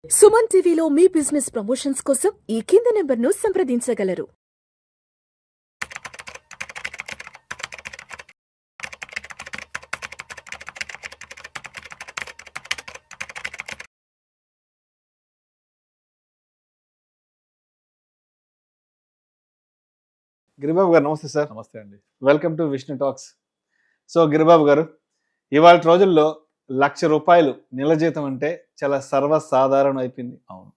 సుమన్ టీవీలో మీ business promotions కోసం ఈ కింది నెంబర్ను సంప్రదించగలరు. గిరిబాబు గారు నమస్తే సార్. నమస్తే అండి. Welcome to Vishnu talks. So Giribabu గారు, ఇవాళ రోజుల్లో ₹1,00,000 నెల జీతం అంటే చాలా సర్వసాధారణం అయిపోయింది. అవును.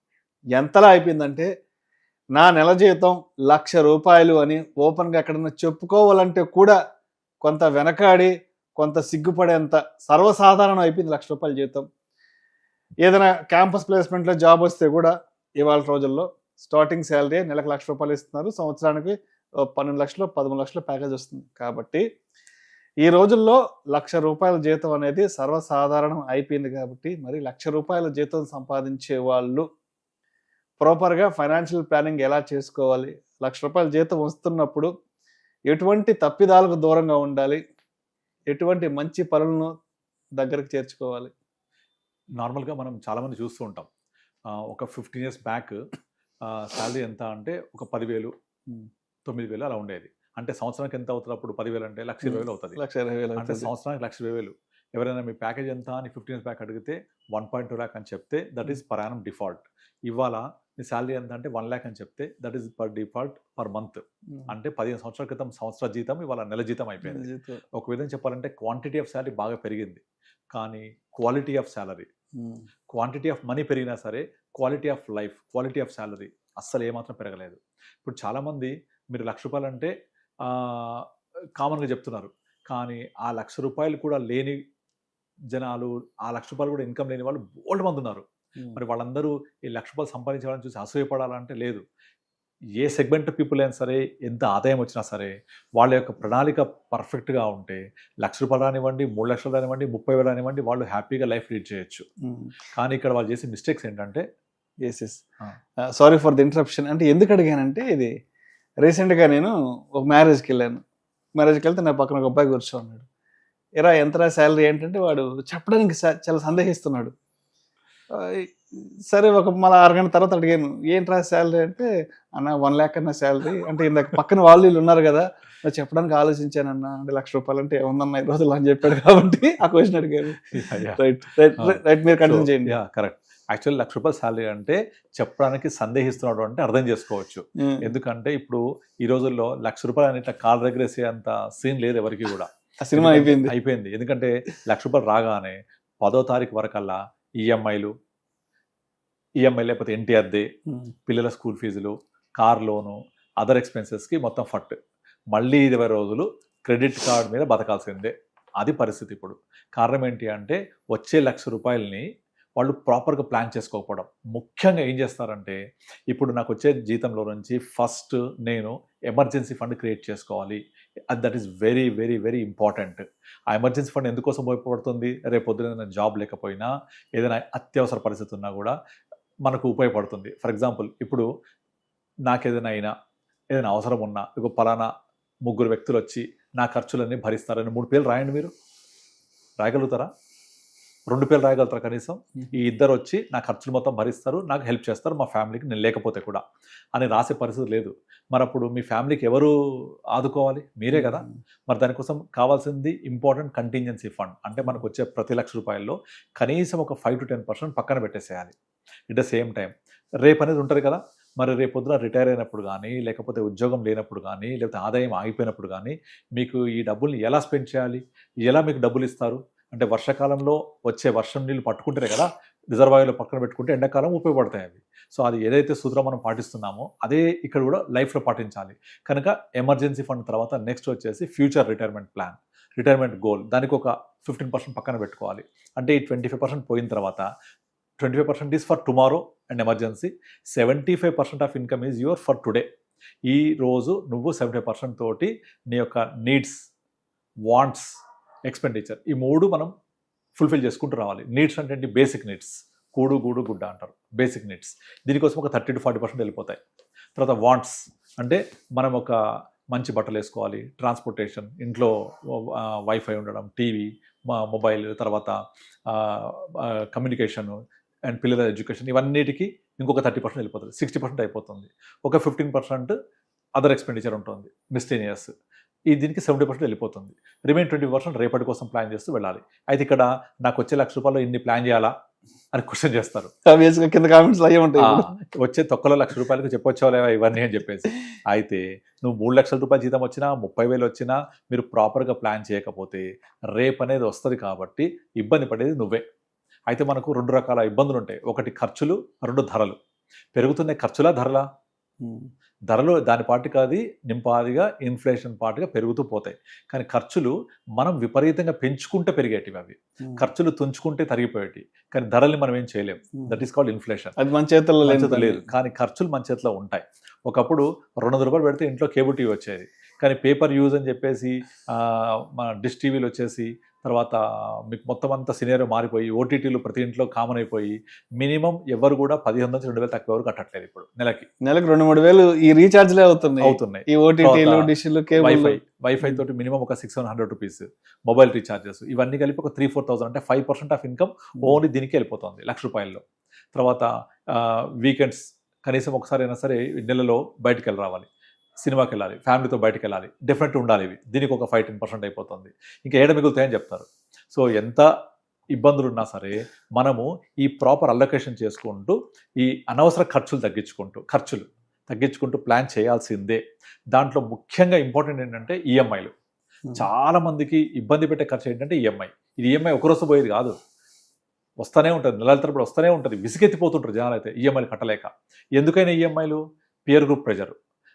ఎంతలా అయిపోయిందంటే నా నెల జీతం ₹1,00,000 అని ఓపెన్గా ఎక్కడన్నా చెప్పుకోవాలంటే కూడా కొంత వెనకాడి కొంత సిగ్గుపడేంత సర్వసాధారణం అయిపోయింది ₹1,00,000 జీతం. ఏదైనా క్యాంపస్ ప్లేస్మెంట్లో జాబ్ వస్తే కూడా ఇవాళ రోజుల్లో స్టార్టింగ్ శాలరీ నెలకు ₹1,00,000 ఇస్తున్నారు. సంవత్సరానికి 12 లక్షలు 13 లక్షల ప్యాకేజ్ వస్తుంది. కాబట్టి ఈ రోజుల్లో ₹1,00,000 జీతం అనేది సర్వసాధారణం అయిపోయింది. కాబట్టి మరి ₹1,00,000 జీతం సంపాదించే వాళ్ళు ప్రాపర్గా ఫైనాన్షియల్ ప్లానింగ్ ఎలా చేసుకోవాలి, ₹1,00,000 జీతం వస్తున్నప్పుడు ఎటువంటి తప్పిదాలకు దూరంగా ఉండాలి, ఎటువంటి మంచి పనులను దగ్గరకు చేర్చుకోవాలి? నార్మల్గా మనం చాలామంది చూస్తూ ఉంటాం. ఒక 15 years బ్యాక్ శాలరీ ఎంత అంటే ఒక 10,000 9,000 అలా ఉండేది. అంటే సంవత్సరానికి ఎంత అవుతుంది? అప్పుడు 10,000 అంటే ₹1,20,000 అవుతుంది. అంటే సంవత్సరానికి ₹1,20,000. ఎవరైనా మీ ప్యాకేజ్ ఎంత అని 15 years బ్యాక్ అడిగితే 1.2 lakh అని చెప్తే that is per annum default. ఇవాళ మీ శాలరీ ఎంత అంటే 1 lakh అని చెప్తే that is per default per month. అంటే 15 సంవత్సరాల క్రితం సంవత్సర జీతం ఇవాళ నెల జీతం అయిపోయింది. ఒక విధంగా చెప్పాలంటే క్వాంటిటీ ఆఫ్ శాలరీ బాగా పెరిగింది, కానీ quality of salary, quantity of money పెరిగినా సరే quality of life, quality of salary అస్సలు ఏమాత్రం పెరగలేదు. ఇప్పుడు చాలామంది మీరు ₹1,00,000 అంటే కామన్గా చెప్తున్నారు, కానీ ఆ ₹1,00,000 కూడా లేని జనాలు, ఆ ₹1,00,000 కూడా ఇన్కమ్ లేని వాళ్ళు బోల్డ్ మంది ఉన్నారు. మరి వాళ్ళందరూ ఈ ₹1,00,000 సంపాదించే వాళ్ళని చూసి అసూయపడాలంటే లేదు. ఏ సెగ్మెంట్ పీపుల్ అయినా సరే, ఎంత ఆదాయం వచ్చినా సరే, వాళ్ళ యొక్క ప్రణాళిక పర్ఫెక్ట్గా ఉంటే ₹1,00,000 రానివ్వండి, 3,00,000 రానివ్వండి, 30,000 రానివ్వండి, వాళ్ళు హ్యాపీగా లైఫ్ లీడ్ చేయొచ్చు. కానీ ఇక్కడ వాళ్ళు చేసే మిస్టేక్స్ ఏంటంటే, సారీ ఫర్ ది ఇంటరప్షన్. అంటే ఎందుకు అడిగానంటే, ఇది రీసెంట్గా నేను ఒక మ్యారేజ్కి వెళ్ళాను. మ్యారేజ్కి వెళ్తే నా పక్కన ఒక అబ్బాయి కూర్చోన్నాడు. ఎరా ఎంతరా శాలరీ ఏంటంటే వాడు చెప్పడానికి చాలా సందేహిస్తున్నాడు. సరే మళ్ళీ 6 గంటల తర్వాత అడిగాను, ఏంట్రా శాలరీ అంటే, అన్న 1 lakh అన్న శాలరీ అంటే, ఇందాక పక్కన వాళ్ళు వీళ్ళు ఉన్నారు కదా, నేను చెప్పడానికి ఆలోచించానన్నా, అంటే ₹1,00,000 అంటే ఏముందన్న ఈ రోజుల్లో అని చెప్పాడు. కాబట్టి ఆ క్వశ్చన్ అడిగాను. రైట్, మీరు కంటిన్యూ చేయండి. కరెక్ట్. యాక్చువల్లీ ₹1,00,000 శాలరీ అంటే చెప్పడానికి సందేహిస్తున్నాడు అంటే అర్థం చేసుకోవచ్చు. ఎందుకంటే ఇప్పుడు ఈ రోజుల్లో ₹1,00,000 అని ఇట్లా కాల్ రెగ్రెసే అంత సీన్ లేదు ఎవరికి కూడా. సినిమా అయిపోయింది. ఎందుకంటే ₹1,00,000 రాగానే 10వ తారీఖు వరకల్లా ఈఎంఐలు లేకపోతే ఇంటి అద్దె, పిల్లల స్కూల్ ఫీజులు, కార్ లోను, అదర్ ఎక్స్పెన్సెస్కి మొత్తం ఫట్. మళ్ళీ 20 రోజులు క్రెడిట్ కార్డ్ మీద బతకాల్సిందే. అది పరిస్థితి ఇప్పుడు. కారణం ఏంటి అంటే, వచ్చే ₹1,00,000 వాళ్ళు ప్రాపర్గా ప్లాన్ చేసుకోకపోవడం. ముఖ్యంగా ఏం చేస్తారంటే, ఇప్పుడు నాకు వచ్చే జీతంలో నుంచి ఫస్ట్ నేను ఎమర్జెన్సీ ఫండ్ క్రియేట్ చేసుకోవాలి. That is very very very important. ఆ ఎమర్జెన్సీ ఫండ్ ఎందుకోసం ఉపయోగపడుతుంది? రేపు పొద్దున జాబ్ లేకపోయినా, ఏదైనా అత్యవసర పరిస్థితి ఉన్నా కూడా మనకు ఉపయోగపడుతుంది. ఫర్ ఎగ్జాంపుల్, ఇప్పుడు నాకు ఏదైనా అవసరం ఉన్నా, ఇక పలానా 3 వ్యక్తులు వచ్చి నా ఖర్చులన్నీ భరిస్తారని 3 పేర్లు రాయండి. మీరు రాయగలుగుతారా? 2 పేర్లు రాయగలుగుతారా కనీసం? ఈ ఇద్దరు వచ్చి నా ఖర్చులు మొత్తం భరిస్తారు, నాకు హెల్ప్ చేస్తారు, మా ఫ్యామిలీకి నేను లేకపోతే కూడా అని రాసే పరిస్థితి లేదు. మరి అప్పుడు మీ ఫ్యామిలీకి ఎవరు ఆదుకోవాలి? మీరే కదా. మరి దానికోసం కావాల్సింది ఇంపార్టెంట్ కంటింజెన్సీ ఫండ్. అంటే మనకు వచ్చే ప్రతి ₹1,00,000 కనీసం ఒక 5 to 10% పక్కన పెట్టేసేయాలి. ఎట్ ద సేమ్ టైం రేపు అనేది ఉంటుంది కదా. మరి రేపు పొద్దున రిటైర్ అయినప్పుడు కానీ, లేకపోతే ఉద్యోగం లేనప్పుడు కానీ, లేకపోతే ఆదాయం ఆగిపోయినప్పుడు కానీ మీకు ఈ డబ్బుల్ని ఎలా స్పెండ్ చేయాలి? ఎలా మీకు డబ్బులు ఇస్తారు? అంటే వర్షాకాలంలో వచ్చే వర్షం నీళ్ళు పట్టుకుంటేనే కదా, రిజర్వాయర్లో పక్కన పెట్టుకుంటే ఎండాకాలం ఉపయోగపడతాయి అవి. సో అది ఏదైతే సూత్రం మనం పాటిస్తున్నామో అదే ఇక్కడ కూడా లైఫ్లో పాటించాలి. కనుక ఎమర్జెన్సీ ఫండ్ తర్వాత నెక్స్ట్ వచ్చేసి future retirement plan, retirement goal. దానికి ఒక 15% పక్కన పెట్టుకోవాలి. అంటే ఈ 25% పోయిన తర్వాత 25% is for tomorrow and emergency. 75% of income is your for today. ఈ రోజు నువ్వు 75% తోటి నీ యొక్క నీడ్స్, వాంట్స్, ఎక్స్పెండిచర్, ఈ 3 మనం ఫుల్ఫిల్ చేసుకుంటూ రావాలి. నీడ్స్ అంటే ఏంటి? Basic needs. కూడు గూడు గుడ్డ అంటారు, బేసిక్ నీడ్స్. దీనికోసం ఒక 30 to 40% వెళ్ళిపోతాయి. తర్వాత వాంట్స్ అంటే మనం ఒక మంచి బట్టలు వేసుకోవాలి, ట్రాన్స్పోర్టేషన్, ఇంట్లో వైఫై ఉండడం, టీవీ, మొబైల్, తర్వాత కమ్యూనికేషను, అండ్ పిల్లల ఎడ్యుకేషన్ ఇవన్నిటికీ ఇంకొక 30% వెళ్ళిపోతుంది, 60% అయిపోతుంది. ఒక 15% అదర్ ఎక్స్పెండిచర్ ఉంటుంది, మిస్టేనియస్. దీనికి 70% వెళ్ళిపోతుంది. రిమైన్ 20% రేపటి కోసం ప్లాన్ చేస్తూ వెళ్ళాలి. అయితే ఇక్కడ నాకు వచ్చే ₹1,00,000 ఇన్ని ప్లాన్ చేయాలా అని క్వశ్చన్ చేస్తారు. Obviously కింద కామెంట్స్ అయ్యే ఉంటాయి. వచ్చే తొక్కలో ₹1,00,000 చెప్పొచ్చావులేవా ఇవన్నీ అని చెప్పేసి. అయితే నువ్వు ₹3,00,000 జీతం వచ్చినా, 30,000 వచ్చినా మీరు ప్రాపర్గా ప్లాన్ చేయకపోతే రేపు అనేది వస్తుంది. కాబట్టి ఇబ్బంది పడేది నువ్వే. అయితే మనకు 2 రకాల ఇబ్బందులు ఉంటాయి. ఒకటి ఖర్చులు, 2 ధరలు. పెరుగుతున్న ఖర్చులా ధరలా? ధరలు దాని పాటికి అది నింపాదిగా ఇన్ఫ్లేషన్ పాటుగా పెరుగుతూ పోతాయి. కానీ ఖర్చులు మనం విపరీతంగా పెంచుకుంటే పెరిగేటివి, అవి ఖర్చులు తుంచుకుంటే తరిగిపోయేటివి. కానీ ధరల్ని మనం ఏం చేయలేం. That is called inflation. అది మన చేతుల్లో లేదు. కానీ ఖర్చులు మన చేతిలో ఉంటాయి. ఒకప్పుడు ₹200 పెడితే ఇంట్లో కేబుల్ టీవీ వచ్చేది. కానీ పేపర్ యూజ్ అని చెప్పేసి మన డిష్ టీవీలు వచ్చేసి తర్వాత మీకు మొత్తం అంతా సినేరియో మారిపోయి ఓటీటీలు ప్రతి ఇంట్లో కామన్ అయిపోయి మినిమం ఎవరు కూడా 15,000 నుంచి 2,000 తక్కువ ఎవరు కట్టట్లేదు. ఇప్పుడు నెలకి 2-3 వేలు ఈ రీఛార్జ్లే అవుతున్నాయి. ఈ ఓటీటీలు, డిష్లు, కేబుల్, వైఫై తోటి మినిమం ఒక ₹600 మొబైల్ రీఛార్జెస్ ఇవన్నీ కలిపి ఒక 3,000-4,000 అంటే 5% ఆఫ్ ఇన్కమ్ ఓన్లీ దీనికి వెళ్ళిపోతుంది ₹1,00,000. తర్వాత వీకెండ్స్ కనీసం ఒకసారి అయినా సరే నెలలో బయటకు వెళ్ళి రావాలి, సినిమాకి వెళ్ళాలి, ఫ్యామిలీతో బయటకు వెళ్ళాలి, డెఫినెట్గా ఉండాలి. ఇవి దీనికి ఒక 5-10% అయిపోతుంది. ఇంకా ఏడ మిగులుతాయని చెప్తారు. సో ఎంత ఇబ్బందులు ఉన్నా సరే మనము ఈ ప్రాపర్ అలొకేషన్ చేసుకుంటూ ఈ అనవసర ఖర్చులు తగ్గించుకుంటూ ప్లాన్ చేయాల్సిందే. దాంట్లో ముఖ్యంగా ఇంపార్టెంట్ ఏంటంటే ఈఎంఐలు. చాలా మందికి ఇబ్బంది పెట్టే ఖర్చు ఏంటంటే ఈఎంఐ. ఇది ఈఎంఐ ఒకరోజు పోయేది కాదు, వస్తూనే ఉంటుంది, నెలల తరబడి వస్తూనే ఉంటుంది. విసిగెత్తిపోతుంటారు జనాలు అయితే ఈఎంఐలు కట్టలేక. ఎందుకైనా ఈఎంఐలు పియర్ గ్రూప్ ప్రెజర్.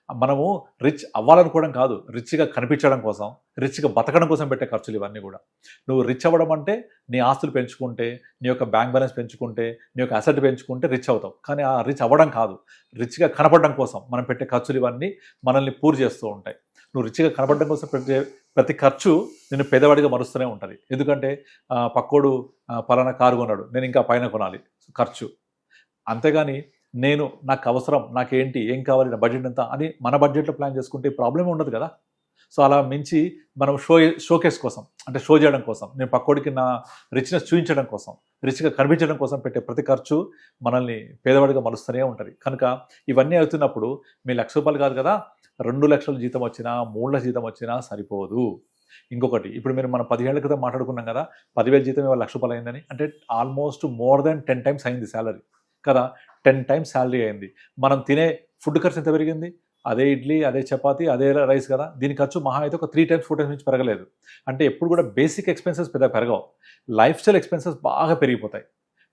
మనము రిచ్ అవ్వాలనుకోవడం కాదు, రిచ్గా కనిపించడం కోసం, రిచ్గా బతకడం కోసం పెట్టే ఖర్చులు ఇవన్నీ కూడా. నువ్వు రిచ్ అవ్వడం అంటే నీ ఆస్తులు పెంచుకుంటే, నీ యొక్క బ్యాంక్ బ్యాలెన్స్ పెంచుకుంటే, నీ యొక్క అసెట్ పెంచుకుంటే రిచ్ అవుతావు. కానీ ఆ రిచ్ అవ్వడం కాదు, రిచ్గా కనపడడం కోసం మనం పెట్టే ఖర్చులు ఇవన్నీ మనల్ని పూర్తి చేస్తూ ఉంటాయి. నువ్వు రిచ్గా కనపడడం కోసం పెట్టే ప్రతి ఖర్చు నేను పేదవాడిగా మరుస్తూనే ఉంటుంది. ఎందుకంటే పక్కోడు పలానా కారు కొన్నాడు, నేను ఇంకా పైన కొనాలి, ఖర్చు. అంతేగాని నాకు అవసరం, నాకేంటి, ఏం కావాలి, నా బడ్జెట్ ఎంత అని మన బడ్జెట్లో ప్లాన్ చేసుకుంటే ప్రాబ్లమే ఉండదు కదా. సో అలా మించి మనం షోకేస్ కోసం, అంటే షో చేయడం కోసం, నేను పక్కోడికి నా రిచ్నెస్ చూపించడం కోసం, రిచ్గా కనిపించడం కోసం పెట్టే ప్రతి ఖర్చు మనల్ని పేదవాడిగా మలుస్తూనే ఉంటుంది. కనుక ఇవన్నీ అవుతున్నప్పుడు మీ ₹1,00,000 కాదు కదా, 2,00,000 జీతం వచ్చినా, 3,00,000 జీతం వచ్చినా సరిపోదు. ఇంకొకటి, ఇప్పుడు మనం 10 ఏళ్ల క్రితం మాట్లాడుకున్నాం కదా, 10,000 జీతం ఇవాళ ₹1,00,000 అయిందని. అంటే ఆల్మోస్ట్ మోర్ దెన్ 10 times అయింది శాలరీ కదా. 10 times శాలరీ అయింది. మనం తినే ఫుడ్ ఖర్చు ఎంత పెరిగింది? అదే ఇడ్లీ, అదే చపాతి, అదే రైస్ కదా. దీని ఖర్చు మహా అయితే ఒక 3 times 4 times నుంచి పెరగలేదు. అంటే ఎప్పుడు కూడా బేసిక్ ఎక్స్పెన్సెస్ పెద్ద పెరగవు, లైఫ్ స్టైల్ ఎక్స్పెన్సెస్ బాగా పెరిగిపోతాయి,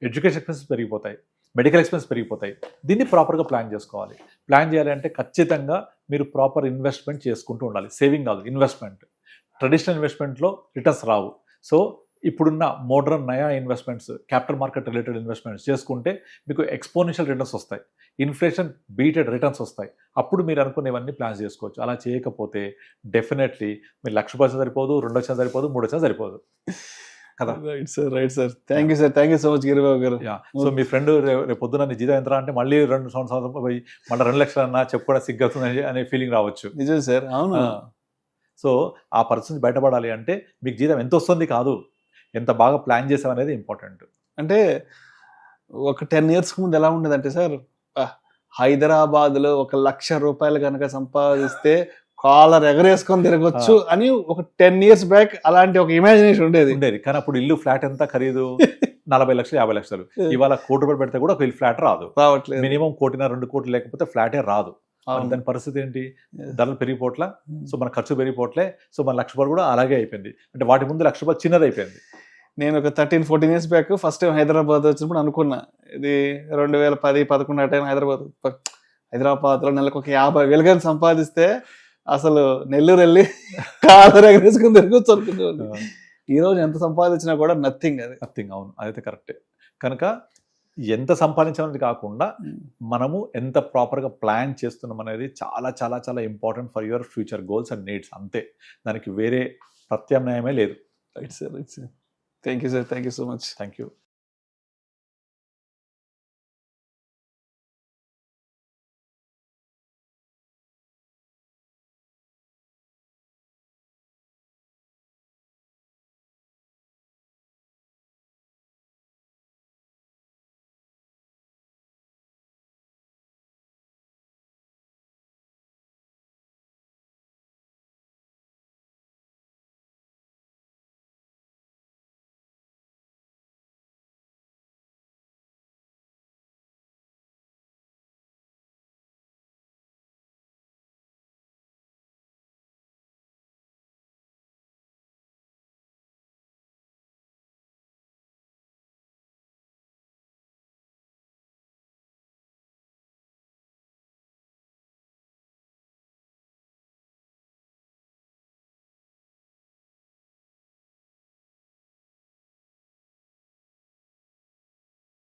ఎడ్యుకేషన్ ఎక్స్పెన్సెస్ పెరిగిపోతాయి, మెడికల్ ఎక్స్పెన్సెస్ పెరిగిపోతాయి. దీన్ని ప్రాపర్గా ప్లాన్ చేసుకోవాలి. ప్లాన్ చేయాలి అంటే ఖచ్చితంగా మీరు ప్రాపర్ ఇన్వెస్ట్మెంట్ చేసుకుంటూ ఉండాలి. సేవింగ్ కాదు, ఇన్వెస్ట్మెంట్. ట్రెడిషనల్ ఇన్వెస్ట్మెంట్లో రిటర్న్స్ రావు. సో ఇప్పుడున్న మోడర్న్ నయా investments, capital market related investments చేసుకుంటే మీకు ఎక్స్పోనెన్షియల్ రిటర్న్స్ వస్తాయి, ఇన్ఫ్లేషన్ బీటెడ్ రిటర్న్స్ వస్తాయి. అప్పుడు మీరు అనుకునేవన్నీ ప్లాన్స్ చేసుకోవచ్చు. అలా చేయకపోతే డెఫినెట్లీ మీరు ₹1,00,000 సరిపోదు, ₹2,00,000 సరిపోదు, ₹3,00,000 సరిపోదు కదా. Right sir. Thank you sir. Thank you so much Giribabu గారు. సో మీ ఫ్రెండ్ రేపు పొద్దున నీ జీతం ఎంత అంటే మళ్ళీ 2 సంవత్సరాలు పోయి మళ్ళీ 2,00,000 అన్నా చెప్పుకోవడం సిగ్గవుతుంది అనే ఫీలింగ్ రావచ్చు. నిజం సార్, అవును. సో ఆ పరిస్థితి బయటపడాలి అంటే మీకు జీతం ఎంత వస్తుంది కాదు, ఎంత బాగా ప్లాన్ చేసాం అనేది ఇంపార్టెంట్. అంటే ఒక 10 years ముందు ఎలా ఉండేదంటే సార్, హైదరాబాద్లో ₹1,00,000 కనుక సంపాదిస్తే కాలర్ ఎగరేసుకొని తిరగొచ్చు అని ఒక 10 years బ్యాక్ అలాంటి ఒక ఇమాజినేషన్ ఉండేది. కానీ అప్పుడు ఇల్లు ఫ్లాట్ ఎంత ఖరీదు? 40 లక్షలు, 50 లక్షలు. ఇవాళ ₹1,00,000 పెడితే కూడా ఒక ఇల్లు ఫ్లాట్ రావట్లేదు. మినిమం 1,00,000-2 కోట్లు లేకపోతే ఫ్లాటే రాదు. దాని పరిస్థితి ఏంటి? ధరలు పెరిగిపోట్లా, సో మన ఖర్చు పెరిగిపోట్లే, సో మన ₹1,00,000 కూడా అలాగే అయిపోయింది. అంటే వాటి ముందు ₹1,00,000 చిన్నది అయిపోయింది. నేను ఒక 13-14 years back first time Hyderabad వచ్చినప్పుడు అనుకున్నా, ఇది 2010-11 ఆ టైం హైదరాబాద్లో నెలకు ఒక 50,000 కానీ సంపాదిస్తే అసలు నెల్లూరు వెళ్ళి కాలర్ ఎగరేసుకుని తిరగొచ్చు అనుకునేవాళ్ళు. ఈ రోజు ఎంత సంపాదించినా కూడా నథింగ్. అవును, అదైతే కరెక్టే. కనుక ఎంత సంపాదించాలనేది కాకుండా మనము ఎంత ప్రాపర్గా ప్లాన్ చేస్తున్నాం అనేది చాలా చాలా చాలా important for your future goals and needs. అంతే, దానికి వేరే ప్రత్యామ్నాయమే లేదు. Right sir. Thank you sir. Thank you so much. Thank you.